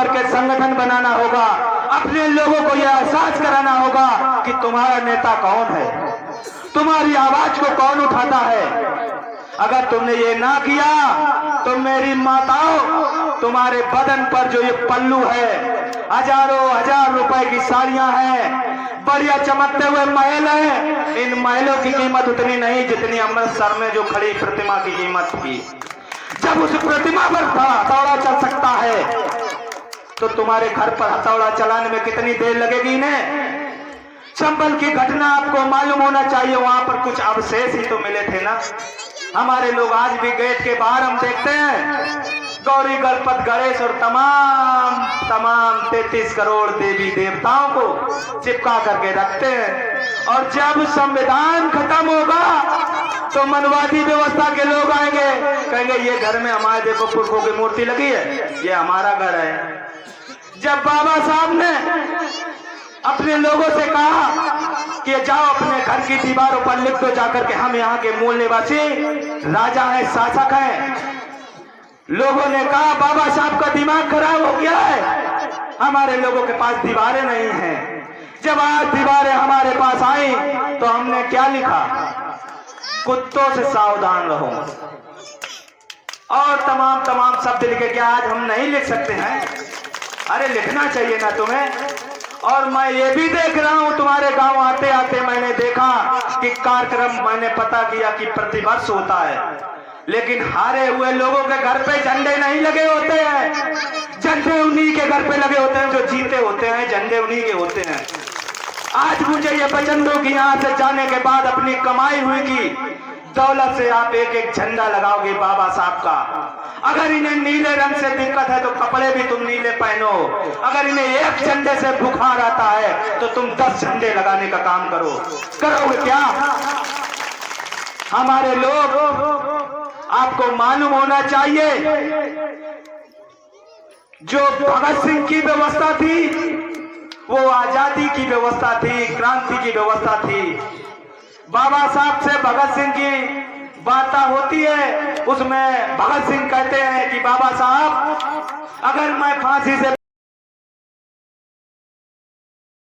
करके संगठन बनाना होगा, अपने लोगों को यह एहसास कराना होगा कि तुम्हारा नेता कौन है, तुम्हारी आवाज को कौन उठाता है। अगर तुमने ये ना किया तो मेरी माताओं, तुम्हारे बदन पर जो ये पल्लू है, हजारों हजार रुपए की साड़ियां हैं, बढ़िया चमकते हुए महल है, इन महलों की कीमत उतनी नहीं जितनी अमृतसर में जो खड़ी प्रतिमा की कीमत थी। जब उस प्रतिमा पर हथौड़ा चल सकता है तो तुम्हारे घर पर हथौड़ा चलाने में कितनी देर लगेगी इन्हें। चंबल की घटना आपको मालूम होना चाहिए, वहां पर कुछ अवशेष ही तो मिले थे ना। हमारे लोग आज भी गेट के बाहर हम देखते हैं गौरी गणपत गणेश और तमाम 33 करोड़ देवी देवताओं को चिपका करके रखते हैं। और जब संविधान खत्म होगा तो मनवादी व्यवस्था के लोग आएंगे, कहेंगे ये घर में हमारे देखो पुरखों की मूर्ति लगी है, ये हमारा घर है। जब बाबा साहब ने अपने लोगों से कहा कि जाओ अपने घर की दीवारों पर लिख दो जाकर के हम यहाँ के मूल निवासी राजा हैं, शासक हैं, लोगों ने कहा बाबा साहब का दिमाग खराब हो गया है, हमारे लोगों के पास दीवारें नहीं हैं। जब आज दीवारें हमारे पास आई तो हमने क्या लिखा, कुत्तों से सावधान रहो, और तमाम शब्द लिखे। क्या आज हम नहीं लिख सकते हैं? अरे लिखना चाहिए ना तुम्हें। और मैं ये भी देख रहा हूं तुम्हारे गांव आते आते मैंने देखा कि कार्यक्रम मैंने पता किया कि प्रतिवर्ष होता है, लेकिन हारे हुए लोगों के घर पे झंडे नहीं लगे होते हैं। झंडे उन्हीं के घर पे लगे होते हैं जो जीते होते हैं, झंडे उन्हीं के होते हैं। आज मुझे ये वचन दो कि यहाँ से जाने के बाद अपनी कमाई हुई की दौलत से आप एक एक झंडा लगाओगे बाबा साहब का। अगर इन्हें नीले रंग से दिक्कत है तो कपड़े भी तुम नीले पहनो। अगर इन्हें एक झंडे से बुखार आता है तो तुम 10 झंडे लगाने का काम करो। करोगे क्या? हमारे लोग, आपको मालूम होना चाहिए जो भगत सिंह की व्यवस्था थी वो आजादी की व्यवस्था थी, क्रांति की व्यवस्था थी। बाबा साहब से भगत सिंह की वार्ता होती है, उसमें भगत सिंह कहते हैं कि बाबा साहब अगर मैं फांसी से